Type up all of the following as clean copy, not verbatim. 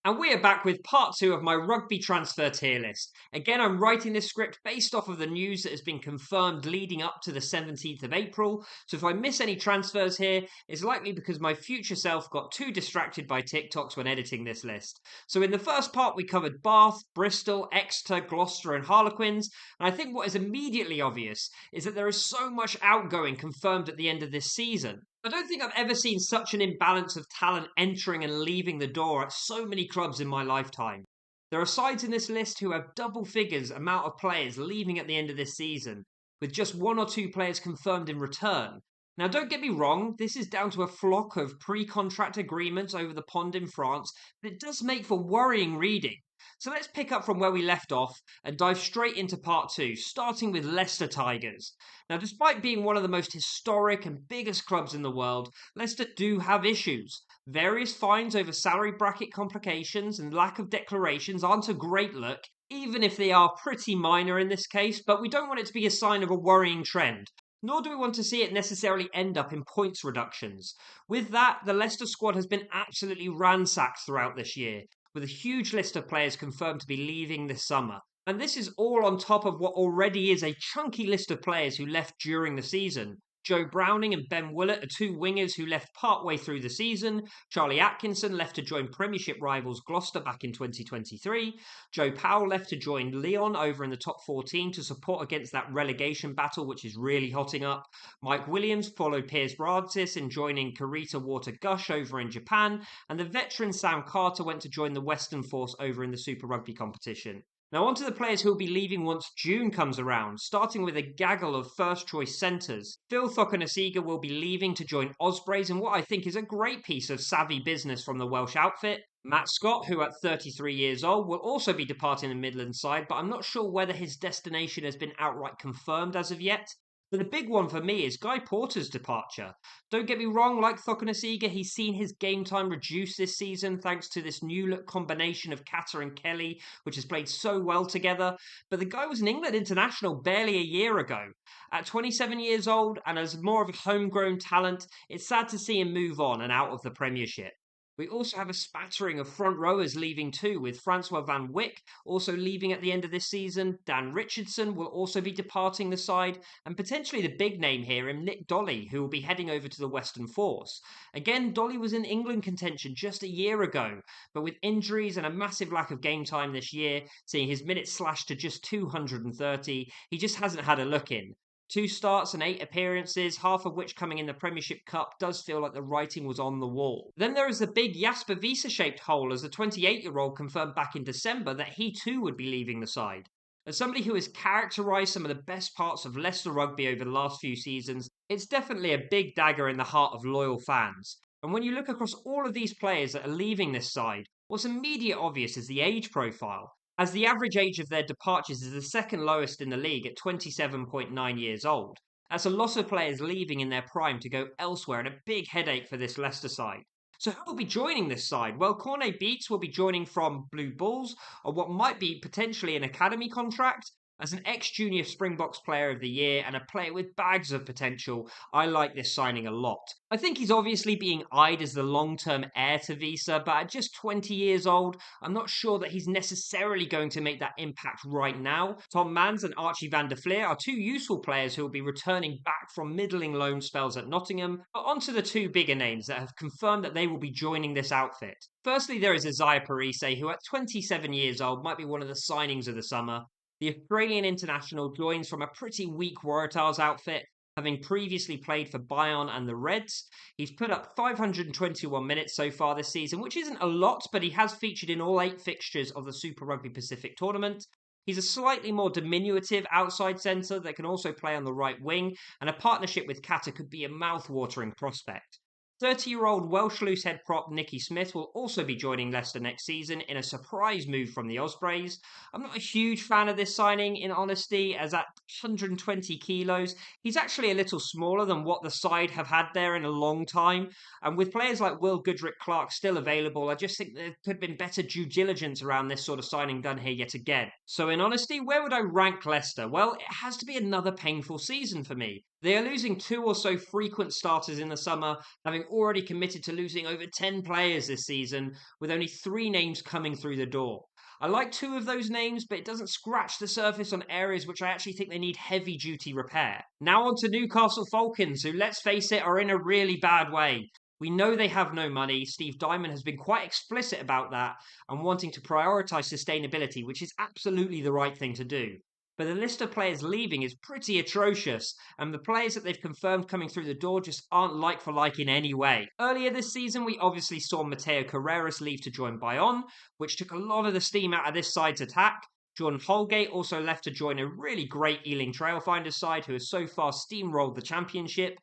And we are back with part two of my rugby transfer tier list. Again, I'm writing this script based off of the news that has been confirmed leading up to the 17th of April. So if I miss any transfers here, it's likely because my future self got too distracted by TikToks when editing this list. So in the first part, we covered Bath, Bristol, Exeter, Gloucester, and Harlequins. And I think what is immediately obvious is that there is so much outgoing confirmed at the end of this season. I don't think I've ever seen such an imbalance of talent entering and leaving the door at so many clubs in my lifetime. There are sides in this list who have double figures amount of players leaving at the end of this season, with just one or two players confirmed in return. Now, don't get me wrong, this is down to a flock of pre contract agreements over the pond in France, but it does make for worrying reading. So let's pick up from where we left off and dive straight into part two, starting with Leicester Tigers. Now, despite being one of the most historic and biggest clubs in the world, Leicester do have issues. Various fines over salary bracket complications and lack of declarations aren't a great look, even if they are pretty minor in this case, but we don't want it to be a sign of a worrying trend. Nor do we want to see it necessarily end up in points reductions. With that, the Leicester squad has been absolutely ransacked throughout this year, with a huge list of players confirmed to be leaving this summer. And this is all on top of what already is a chunky list of players who left during the season. Joe Browning and Ben Willett are two wingers who left partway through the season. Charlie Atkinson left to join Premiership rivals Gloucester back in 2023. Joe Powell left to join Lyon over in the top 14 to support against that relegation battle, which is really hotting up. Mike Williams followed Piers Bradsis in joining Kurita Water Gush over in Japan. And the veteran Sam Carter went to join the Western Force over in the Super Rugby competition. Now, on to the players who will be leaving once June comes around, starting with a gaggle of first choice centres. Phil Thokanasiga will be leaving to join Ospreys in what I think is a great piece of savvy business from the Welsh outfit. Matt Scott, who at 33 years old will also be departing the Midlands side, but I'm not sure whether his destination has been outright confirmed as of yet. But the big one for me is Guy Porter's departure. Don't get me wrong, like Thokanasiga, he's seen his game time reduce this season thanks to this new look combination of Catter and Kelly, which has played so well together. But the guy was an England international barely a year ago. At 27 years old and as more of a homegrown talent, it's sad to see him move on and out of the Premiership. We also have a spattering of front rowers leaving too, with Francois Van Wyck also leaving at the end of this season. Dan Richardson will also be departing the side, and potentially the big name here in Nick Dolly, who will be heading over to the Western Force. Again, Dolly was in England contention just a year ago, but with injuries and a massive lack of game time this year, seeing his minutes slashed to just 230, he just hasn't had a look in. 2 starts and 8 appearances, half of which coming in the Premiership Cup, does feel like the writing was on the wall. Then there is the big Jasper Wiese-shaped hole as the 28-year-old confirmed back in December that he too would be leaving the side. As somebody who has characterised some of the best parts of Leicester rugby over the last few seasons, it's definitely a big dagger in the heart of loyal fans. And when you look across all of these players that are leaving this side, what's immediate obvious is the age profile, as the average age of their departures is the second lowest in the league at 27.9 years old. That's a lot of players leaving in their prime to go elsewhere, and a big headache for this Leicester side. So who will be joining this side? Well, Cornet Beats will be joining from Blue Bulls on what might be potentially an academy contract. As an ex-junior Springboks player of the year and a player with bags of potential, I like this signing a lot. I think he's obviously being eyed as the long-term heir to Wiese, but at just 20 years old, I'm not sure that he's necessarily going to make that impact right now. Tom Mans and Archie van der Fleer are two useful players who will be returning back from middling loan spells at Nottingham. But on to the two bigger names that have confirmed that they will be joining this outfit. Firstly, there is Isaiah Parise, who at 27 years old might be one of the signings of the summer. The Australian international joins from a pretty weak Waratahs outfit, having previously played for Bayern and the Reds. He's put up 521 minutes so far this season, which isn't a lot, but he has featured in all 8 fixtures of the Super Rugby Pacific tournament. He's a slightly more diminutive outside centre that can also play on the right wing, and a partnership with Kata could be a mouth-watering prospect. 30-year-old Welsh loosehead prop Nicky Smith will also be joining Leicester next season in a surprise move from the Ospreys. I'm not a huge fan of this signing, in honesty, as at 120 kilos, he's actually a little smaller than what the side have had there in a long time. And with players like Will Goodrick-Clark still available, I just think there could have been better due diligence around this sort of signing done here yet again. So in honesty, where would I rank Leicester? Well, it has to be another painful season for me. They are losing 2 or so frequent starters in the summer, having already committed to losing over 10 players this season, with only 3 names coming through the door. I like 2 of those names, but it doesn't scratch the surface on areas which I actually think they need heavy duty repair. Now on to Newcastle Falcons, who, let's face it, are in a really bad way. We know they have no money. Steve Diamond has been quite explicit about that and wanting to prioritise sustainability, which is absolutely the right thing to do. But the list of players leaving is pretty atrocious, and the players that they've confirmed coming through the door just aren't like for like in any way. Earlier this season, we obviously saw Mateo Carreras leave to join Bayonne, which took a lot of the steam out of this side's attack. Jordan Holgate also left to join a really great Ealing Trailfinders side who has so far steamrolled the championship.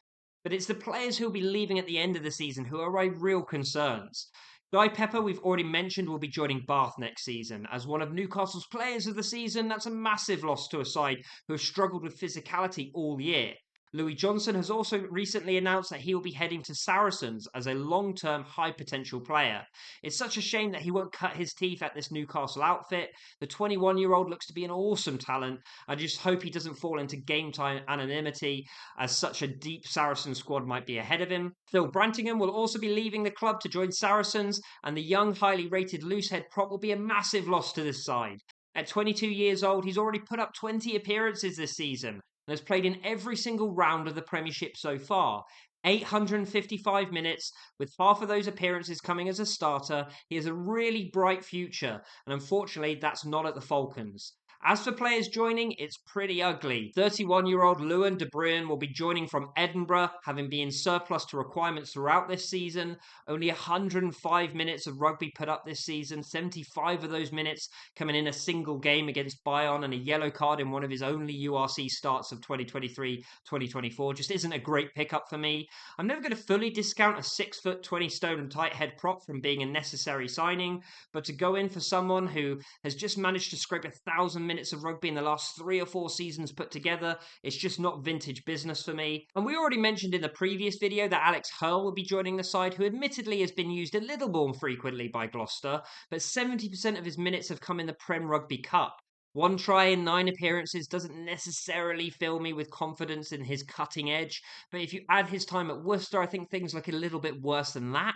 But it's the players who will be leaving at the end of the season who are my real concerns. Guy Pepper, we've already mentioned, will be joining Bath next season. As one of Newcastle's players of the season, that's a massive loss to a side who have struggled with physicality all year. Louis Johnson has also recently announced that he will be heading to Saracens as a long-term high-potential player. It's such a shame that he won't cut his teeth at this Newcastle outfit. The 21-year-old looks to be an awesome talent. I just hope he doesn't fall into game-time anonymity as such a deep Saracen squad might be ahead of him. Phil Brantingham will also be leaving the club to join Saracens, and the young, highly rated loosehead prop will be a massive loss to this side. At 22 years old, he's already put up 20 appearances this season and has played in every single round of the Premiership so far. 855 minutes, with half of those appearances coming as a starter. He has a really bright future, and unfortunately, that's not at the Falcons. As for players joining, it's pretty ugly. 31-year-old Lewin de Bruin will be joining from Edinburgh, having been surplus to requirements throughout this season. Only 105 minutes of rugby put up this season, 75 of those minutes coming in a single game against Bayonne and a yellow card in one of his only URC starts of 2023-2024. Just isn't a great pickup for me. I'm never going to fully discount a 6 foot 20 stone tight head prop from being a necessary signing, but to go in for someone who has just managed to scrape 1,000 minutes of rugby in the last 3 or 4 seasons put together, it's just not vintage business for me. And we already mentioned in the previous video that Alex Hurl will be joining the side, who admittedly has been used a little more frequently by Gloucester, but 70% of his minutes have come in the Prem Rugby Cup. 1 try in 9 appearances doesn't necessarily fill me with confidence in his cutting edge, but if you add his time at Worcester, I think things look a little bit worse than that.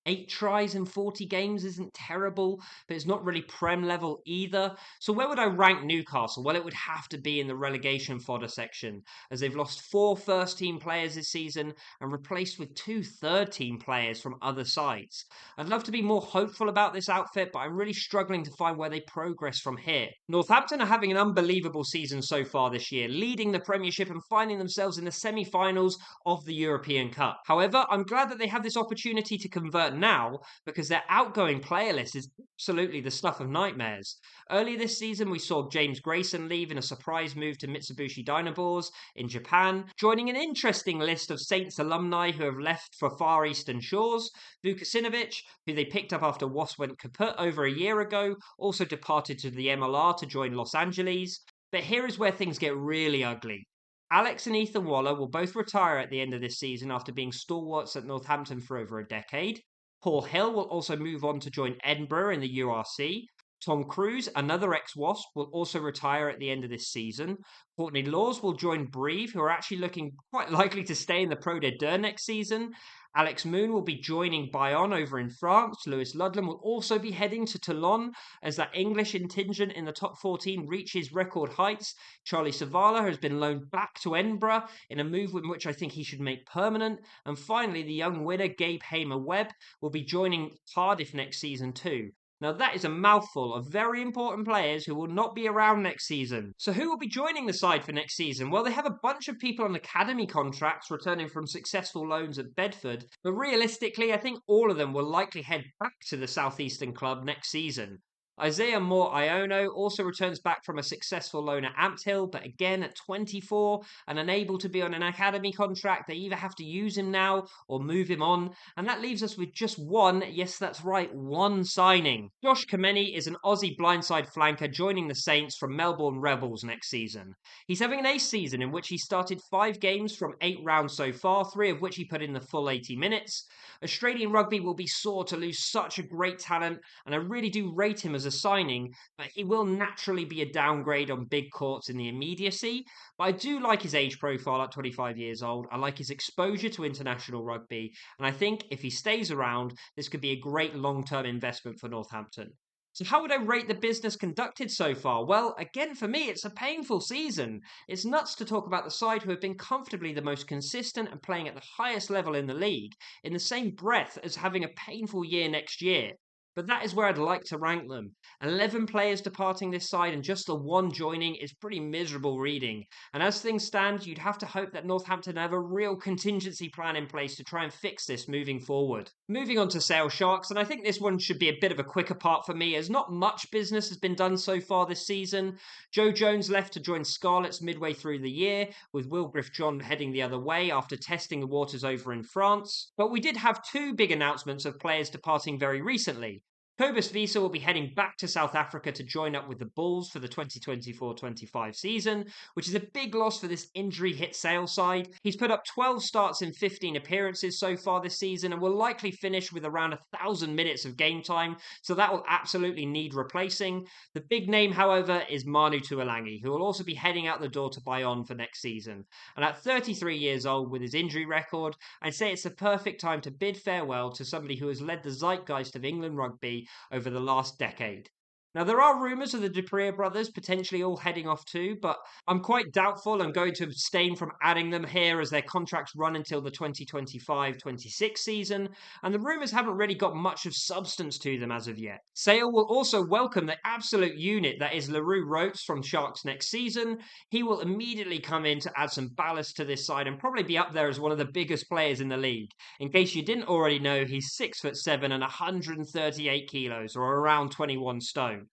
8 tries in 40 games isn't terrible, but it's not really Prem level either. So where would I rank Newcastle? Well, it would have to be in the relegation fodder section, as they've lost 4 first-team players this season and replaced with 2 third-team players from other sides. I'd love to be more hopeful about this outfit, but I'm really struggling to find where they progress from here. Northampton are having an unbelievable season so far this year, leading the Premiership and finding themselves in the semi-finals of the European Cup. However, I'm glad that they have this opportunity to convert now, because their outgoing player list is absolutely the stuff of nightmares. Earlier this season, we saw James Grayson leave in a surprise move to Mitsubishi Dynaboars in Japan, joining an interesting list of Saints alumni who have left for Far Eastern shores. Vukasinovic, who they picked up after Wasp went kaput over a year ago, also departed to the MLR to join Los Angeles. But here is where things get really ugly. Alex and Ethan Waller will both retire at the end of this season after being stalwarts at Northampton for over a decade. Paul Hill will also move on to join Edinburgh in the URC. Tom Cruise, another ex-Wasp, will also retire at the end of this season. Courtney Laws will join Brive, who are actually looking quite likely to stay in the Pro de Deux next season. Alex Moon will be joining Bayonne over in France. Lewis Ludlam will also be heading to Toulon as that English contingent in the top 14 reaches record heights. Charlie Savala has been loaned back to Edinburgh in a move in which I think he should make permanent. And finally, the young winner, Gabe Hamer-Webb, will be joining Cardiff next season too. Now that is a mouthful of very important players who will not be around next season. So who will be joining the side for next season? Well, they have a bunch of people on academy contracts returning from successful loans at Bedford, but realistically, I think all of them will likely head back to the Southeastern club next season. Isaiah Moore-Iono also returns back from a successful loan at Ampthill, but again at 24 and unable to be on an academy contract, they either have to use him now or move him on, and that leaves us with just one, yes that's right, one signing. Josh Kameni is an Aussie blindside flanker joining the Saints from Melbourne Rebels next season. He's having an ace season in which he started 5 games from 8 rounds so far, 3 of which he put in the full 80 minutes. Australian rugby will be sore to lose such a great talent, and I really do rate him as as a signing, but he will naturally be a downgrade on big courts in the immediacy. But I do like his age profile at 25 years old. I like his exposure to international rugby, and I think if he stays around, this could be a great long-term investment for Northampton. So, how would I rate the business conducted so far? Well, again, for me, it's a painful season. It's nuts to talk about the side who have been comfortably the most consistent and playing at the highest level in the league, in the same breath as having a painful year next year. But that is where I'd like to rank them. 11 players departing this side and just the one joining is pretty miserable reading. And as things stand, you'd have to hope that Northampton have a real contingency plan in place to try and fix this moving forward. Moving on to Sale Sharks, and I think this one should be a bit of a quicker part for me, as not much business has been done so far this season. Joe Jones left to join Scarlets midway through the year, with Will Griff-John heading the other way after testing the waters over in France. But we did have two big announcements of players departing very recently. Cobus Wiese will be heading back to South Africa to join up with the Bulls for the 2024-25 season, which is a big loss for this injury-hit Sale side. He's put up 12 starts in 15 appearances so far this season and will likely finish with around 1,000 minutes of game time, so that will absolutely need replacing. The big name, however, is Manu Tuolangi, who will also be heading out the door to Bayonne for next season. And at 33 years old with his injury record, I'd say it's the perfect time to bid farewell to somebody who has led the zeitgeist of England rugby over the last decade. Now, there are rumours of the Dupree brothers potentially all heading off too, but I'm quite doubtful and going to abstain from adding them here as their contracts run until the 2025-26 season, and the rumours haven't really got much of substance to them as of yet. Sale will also welcome the absolute unit that is LaRue Rotes from Sharks next season. He will immediately come in to add some ballast to this side and probably be up there as one of the biggest players in the league. In case you didn't already know, he's 6'7" and 138 kilos, or around 21 stone.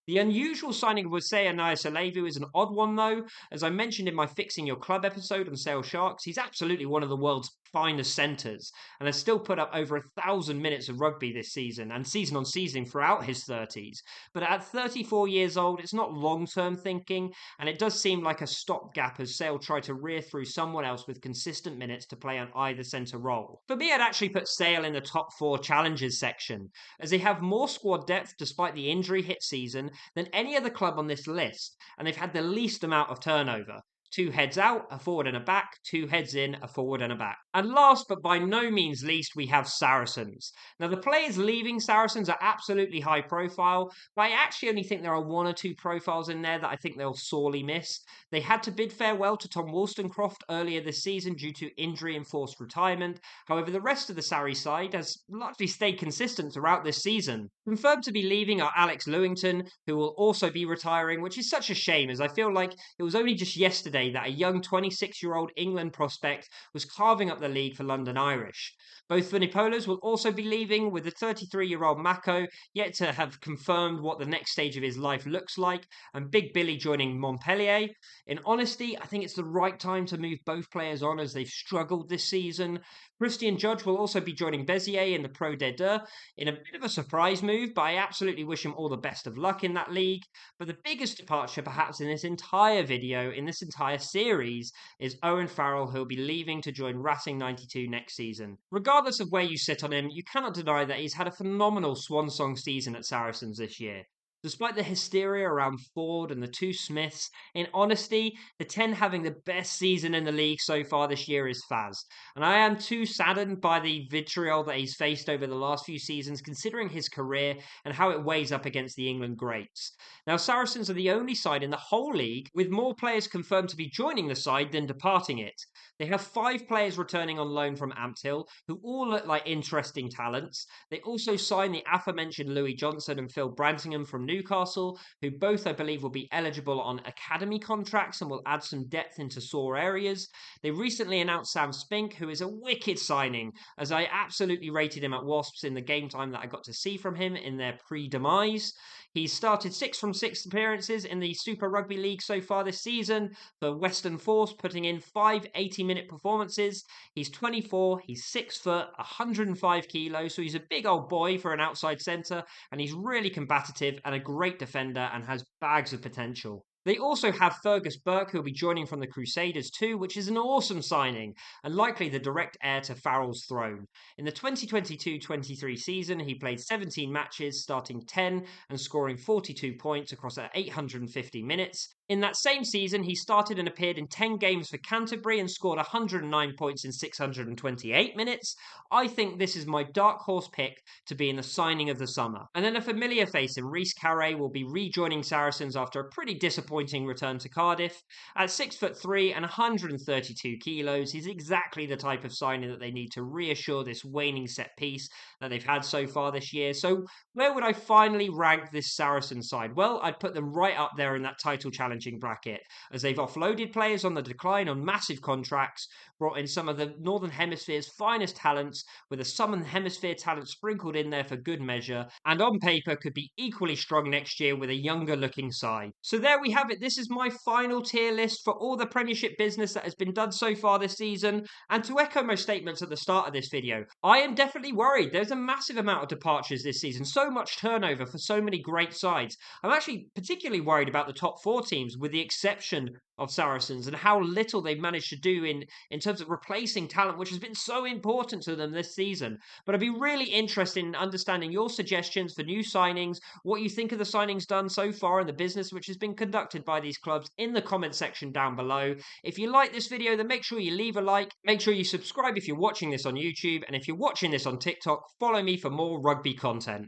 The unusual signing of Wasea Naiasalevu is an odd one though. As I mentioned in my Fixing Your Club episode on Sale Sharks, he's absolutely one of the world's finest centres and has still put up over 1,000 minutes of rugby this season and season on season throughout his 30s. But at 34 years old, it's not long-term thinking, and it does seem like a stopgap as Sale try to rear through someone else with consistent minutes to play on either centre role. For me, I'd actually put Sale in the top 4 challenges section, as they have more squad depth despite the injury-hit season than any other club on this list, and they've had the least amount of turnover. 2 heads out, a forward and a back, 2 heads in, a forward and a back. And last but by no means least, we have Saracens. Now, the players leaving Saracens are absolutely high profile, but I actually only think there are 1 or 2 profiles in there that I think they'll sorely miss. They had to bid farewell to Tom Wollstonecroft earlier this season due to injury and forced retirement. However, the rest of the Sarri side has largely stayed consistent throughout this season. Confirmed to be leaving are Alex Lewington, who will also be retiring, which is such a shame as I feel like it was only just yesterday that a young 26-year-old England prospect was carving up the league for London Irish. Both Vunipolas will also be leaving, with the 33-year-old Mako yet to have confirmed what the next stage of his life looks like, and Big Billy joining Montpellier. In honesty, I think it's the right time to move both players on as they've struggled this season. Christian Judge will also be joining Béziers in the Pro D2 in a bit of a surprise move, but I absolutely wish him all the best of luck in that league. But the biggest departure perhaps in this entire video, in this entire series, is Owen Farrell, who'll be leaving to join Racing 92 next season. Regardless of where you sit on him, you cannot deny that he's had a phenomenal swan song season at Saracens this year. Despite the hysteria around Ford and the 2 Smiths, in honesty, the 10 having the best season in the league so far this year is Faz. And I am too saddened by the vitriol that he's faced over the last few seasons, considering his career and how it weighs up against the England greats. Now, Saracens are the only side in the whole league with more players confirmed to be joining the side than departing it. They have 5 players returning on loan from Ampthill, who all look like interesting talents. They also signed the aforementioned Louis Johnson and Phil Brantingham from Newcastle, who both, I believe, will be eligible on academy contracts and will add some depth into sore areas. They recently announced Sam Spink, who is a wicked signing, as I absolutely rated him at Wasps in the game time that I got to see from him in their pre-demise. He's started 6 from 6 appearances in the Super Rugby League so far this season for Western Force, putting in 5 80-minute performances. He's 24, he's 6 foot, 105 kilos, so he's a big old boy for an outside centre, and he's really combative and a great defender and has bags of potential. They also have Fergus Burke, who'll be joining from the Crusaders too, which is an awesome signing and likely the direct heir to Farrell's throne. In the 2022-23 season, he played 17 matches, starting 10 and scoring 42 points across 850 minutes. In that same season, he started and appeared in 10 games for Canterbury and scored 109 points in 628 minutes. I think this is my dark horse pick to be in the signing of the summer. And then a familiar face in Rhys Carré will be rejoining Saracens after a pretty disappointing return to Cardiff. At 6'3" and 132 kilos, he's exactly the type of signing that they need to reassure this waning set piece that they've had so far this year. So where would I finally rank this Saracen side? Well, I'd put them right up there in that title challenging bracket, as they've offloaded players on the decline on massive contracts, brought in some of the Northern Hemisphere's finest talents, with a Southern Hemisphere talent sprinkled in there for good measure, and on paper could be equally strong next year with a younger looking side. So there we have it. This is my final tier list for all the Premiership business that has been done so far this season. And to echo my statements at the start of this video, I am definitely worried. There's a massive amount of departures this season, so much turnover for so many great sides. I'm actually particularly worried about the top 4 teams, with the exception of Saracens, and how little they've managed to do in terms of replacing talent, which has been so important to them this season. But I'd be really interested in understanding your suggestions for new signings, what you think of the signings done so far and the business which has been conducted by these clubs in the comment section down below. If you like this video, then make sure you leave a like, make sure you subscribe if you're watching this on YouTube, and if you're watching this on TikTok, follow me for more rugby content.